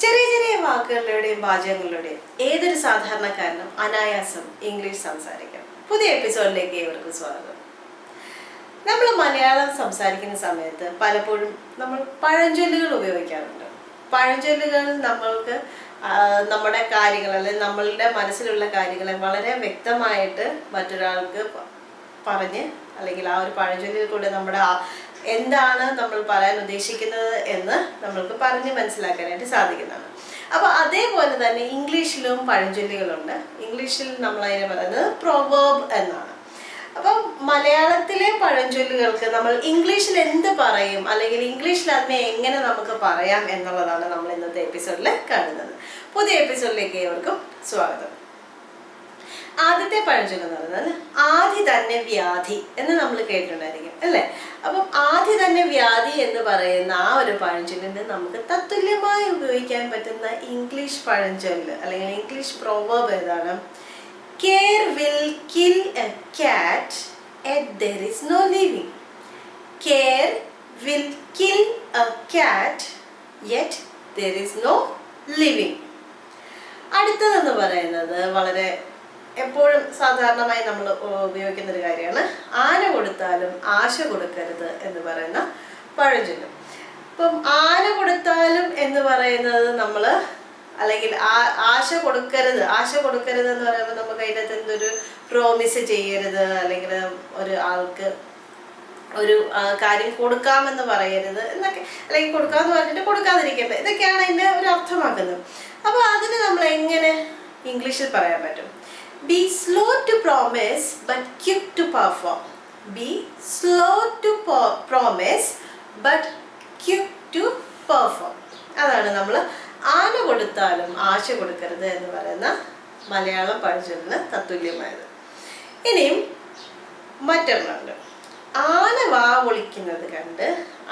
ചെറിയ ചെറിയ വാക്കുകളിലൂടെയും വാചകങ്ങളിലൂടെയും ഏതൊരു സാധാരണക്കാരനും അനായാസം ഇംഗ്ലീഷ് സംസാരിക്കാം. പുതിയ എപ്പിസോഡിലേക്ക് ഏവർക്കും സ്വാഗതം. നമ്മൾ മലയാളം സംസാരിക്കുന്ന സമയത്ത് പലപ്പോഴും നമ്മൾ പഴഞ്ചൊല്ലുകൾ ഉപയോഗിക്കാറുണ്ട്. പഴഞ്ചൊല്ലുകൾ നമ്മൾക്ക് നമ്മുടെ കാര്യങ്ങൾ അല്ലെങ്കിൽ നമ്മളുടെ മനസ്സിലുള്ള കാര്യങ്ങളെ വളരെ വ്യക്തമായിട്ട് മറ്റൊരാൾക്ക് പറഞ്ഞ് അല്ലെങ്കിൽ ആ ഒരു പഴഞ്ചൊല്ലിൽ കൂടെ നമ്മുടെ എന്താണ് നമ്മൾ പറയാൻ ഉദ്ദേശിക്കുന്നത് എന്ന് നമ്മൾക്ക് പറഞ്ഞ് മനസ്സിലാക്കാനായിട്ട് സാധിക്കുന്നതാണ്. അപ്പോൾ അതേപോലെ തന്നെ ഇംഗ്ലീഷിലും പഴഞ്ചൊല്ലുകളുണ്ട്. ഇംഗ്ലീഷിൽ നമ്മൾ അതിനെ പറയുന്നത് പ്രൊവേർബ് എന്നാണ്. അപ്പം മലയാളത്തിലെ പഴഞ്ചൊല്ലുകൾക്ക് നമ്മൾ ഇംഗ്ലീഷിൽ എന്ത് പറയും അല്ലെങ്കിൽ ഇംഗ്ലീഷിൽ അതിനെ എങ്ങനെ നമുക്ക് പറയാം എന്നുള്ളതാണ് നമ്മൾ ഇന്നത്തെ എപ്പിസോഡിൽ കാണുന്നത്. പുതിയ എപ്പിസോഡിലേക്ക് ഏവർക്കും സ്വാഗതം. ആദ്യത്തെ പഴഞ്ചൊല്ല് എന്ന് പറയുന്നത് ആദി തന്നെ വ്യാധി എന്ന് നമ്മൾ കേട്ടിട്ടുണ്ടായിരിക്കും അല്ലേ? അപ്പം ആദി തന്നെ വ്യാധി എന്ന് പറയുന്ന ആ ഒരു പഴഞ്ചൊല്ലിന് നമുക്ക് തത്തുല്യമായി ഉപയോഗിക്കാൻ പറ്റുന്ന ഇംഗ്ലീഷ് പഴഞ്ചൊല്ല് അല്ലെങ്കിൽ ഇംഗ്ലീഷ് പ്രൊവേർബ് ഏതാണ്? Care will kill a cat yet there is no living. Care will kill a cat yet there is no living. അടുത്തതെന്ന് പറയുന്നത് വളരെ എപ്പോഴും സാധാരണമായി നമ്മൾ ഉപയോഗിക്കുന്ന ഒരു കാര്യമാണ്. ആന കൊടുത്താലും ആശ കൊടുക്കരുത് എന്ന് പറയുന്ന പഴഞ്ചൊല്ല്. ഇപ്പം ആന കൊടുത്താലും എന്ന് പറയുന്നത് നമ്മൾ അല്ലെങ്കിൽ ആശ കൊടുക്കരുത് എന്ന് പറയുമ്പോൾ നമുക്ക് അതിനകത്ത് എന്തൊരു പ്രോമിസ് ചെയ്യരുത് അല്ലെങ്കിൽ ഒരു ആൾക്ക് ഒരു കാര്യം കൊടുക്കാമെന്ന് പറയരുത് എന്നൊക്കെ, അല്ലെങ്കിൽ കൊടുക്കാമെന്ന് പറഞ്ഞിട്ട് കൊടുക്കാതിരിക്കരുത്, ഇതൊക്കെയാണ് അതിൻ്റെ ഒരു അർത്ഥമാക്കുന്നത്. അപ്പോൾ അതിന് നമ്മൾ എങ്ങനെ ഇംഗ്ലീഷിൽ പറയാൻ പറ്റും? Be slow to promise but quick to perform. Be slow to promise but quick to perform. അതാണ് നമ്മൾ ആന കൊടുത്താലും ആശ കൊടുക്കരുത് എന്ന് പറയുന്ന മലയാളം പഴഞ്ചൊല്ലിന് തത്തുല്യമായത്. ഇനിയും മറ്റൊന്നുണ്ട്. ആന വാ പൊളിക്കുന്നത് കണ്ട്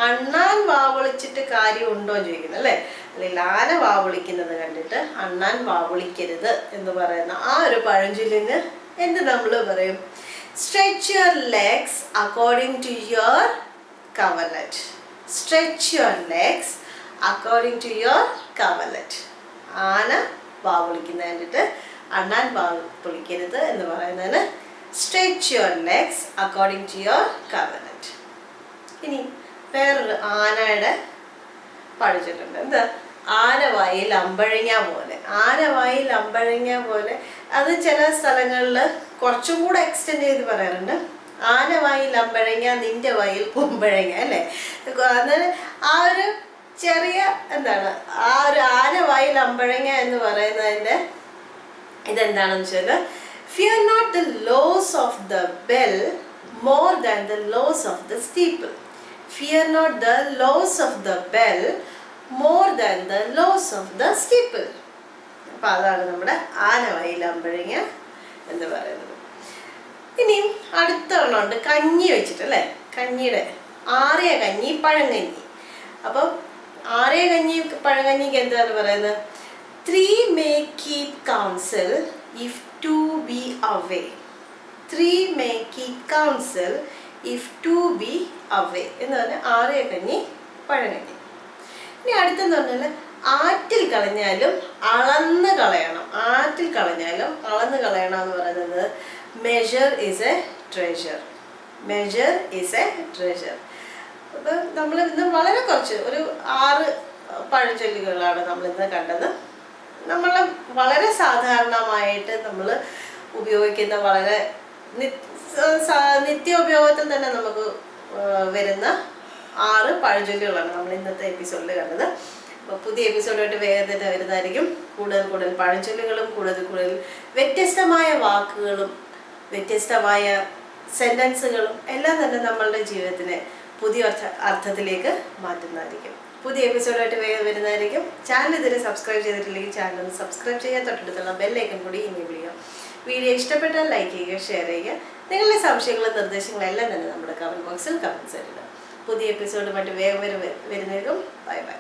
അണ്ണാൻ വാ പൊളിച്ചിട്ട് കാര്യമുണ്ടോ എന്ന് ചോദിക്കുന്നത് അല്ലേ? അല്ലെങ്കിൽ ആന വാ പൊളിക്കുന്നത് കണ്ടിട്ട് അണ്ണാൻ വാ പൊളിക്കരുത് എന്ന് പറയുന്ന ആ ഒരു പഴഞ്ചൊല്ലിന് എന്ത് നമ്മൾ പറയും? Stretch your legs according to your coverlet. Stretch your legs according to your coverlet. ആന വാ പൊളിക്കുന്നത് കണ്ടിട്ട് അണ്ണാൻ വാ പൊളിക്കരുത് എന്ന് പറയുന്നതിന് stretch your legs according to your coverlet. ഇനി വേറൊരു ആനയുടെ പഴഞ്ചൊല്ലുണ്ട്. എന്താ? ആനവായിൽ അമ്പഴങ്ങ പോലെ. ആനവായിൽ അമ്പഴങ്ങ പോലെ അത് ചില സ്ഥലങ്ങളിൽ കുറച്ചും കൂടെ എക്സ്റ്റെൻഡ് ചെയ്ത് പറയാറുണ്ട്. ആനവായിൽ അമ്പഴങ്ങ നിന്റെ വായിൽ കുമ്പഴങ്ങ അല്ലേ? അന്നേരം ആ ഒരു ചെറിയ എന്താണ് ആ ഒരു ആനവായിൽ അമ്പഴങ്ങ എന്ന് പറയുന്നതിൻ്റെ ഇതെന്താണെന്ന് വെച്ചാൽ fear not the loss of the bell more than the loss of the steeple. Fear not the loss of the bell more than the loss of the steeple. അപ്പോൾ അതാണ് നമ്മുടെ ആനവായിൽ അമ്പഴങ്ങ എന്ന് പറയുന്നത്. ഇനിയും അടുത്ത ഒരെണ്ണമുണ്ട് കഞ്ഞി വെച്ചിട്ടല്ലേ? കഞ്ഞിയുടെ ആറിയ കഞ്ഞി പഴങ്കഞ്ഞി. അപ്പം ആറിയ കഞ്ഞി പഴങ്കഞ്ഞിക്ക് എന്താണ് പറയുന്നത്? 3 may keep counsel if 2 be away. 3 may keep counsel if 2 be away എന്ന് പറഞ്ഞാൽ ആറിയ കഞ്ഞി പഴങ്കഞ്ഞി. ഇനി അടുത്തെന്ന് പറഞ്ഞാൽ ആറ്റിൽ കളഞ്ഞാലും അളന്ന് കളയണം. ആറ്റിൽ കളഞ്ഞാലും അളന്ന് കളയണം എന്ന് പറയുന്നത് measure is a treasure. Measure is a treasure. അപ്പം നമ്മൾ ഇന്ന് വളരെ കുറച്ച് ഒരു 6 പഴഞ്ചൊല്ലുകളാണ് നമ്മളിന്ന് കണ്ടത്. നമ്മൾ വളരെ സാധാരണമായിട്ട് നമ്മൾ ഉപയോഗിക്കുന്ന വളരെ നിത്യോപയോഗത്തിൽ തന്നെ നമുക്ക് വരുന്ന 6 പഴഞ്ചൊല്ലുകളാണ് നമ്മൾ ഇന്നത്തെ എപ്പിസോഡിൽ കണ്ടത്. അപ്പോൾ പുതിയ എപ്പിസോഡായിട്ട് വേഗം തന്നെ വരുന്നതായിരിക്കും. കൂടുതൽ പഴഞ്ചൊല്ലുകളും കൂടുതൽ വ്യത്യസ്തമായ വാക്കുകളും വ്യത്യസ്തമായ സെൻറ്റൻസുകളും എല്ലാം തന്നെ നമ്മളുടെ ജീവിതത്തിനെ പുതിയ അർത്ഥത്തിലേക്ക് മാറ്റുന്നതായിരിക്കും. പുതിയ എപ്പിസോഡായിട്ട് വേഗം വരുന്നതായിരിക്കും. ചാനൽ ഇതിന് സബ്സ്ക്രൈബ് ചെയ്തിട്ടില്ലെങ്കിൽ ചാനൽ ഒന്ന് സബ്സ്ക്രൈബ് ചെയ്യുക. തൊട്ടടുത്തുള്ള ബെല്ലൈക്കൺ കൂടി എനേബിൾ ചെയ്യുക. വീഡിയോ ഇഷ്ടപ്പെട്ടാൽ ലൈക്ക് ചെയ്യുക, ഷെയർ ചെയ്യുക. നിങ്ങളുടെ സംശയങ്ങളും നിർദ്ദേശങ്ങളും എല്ലാം തന്നെ നമ്മുടെ കമൻറ്റ് ബോക്സിൽ കമൻറ്റ്സ് ഇടുക. പുതിയ എപ്പിസോഡുമായിട്ട് വേഗം വരുന്നേക്കും. Bye bye.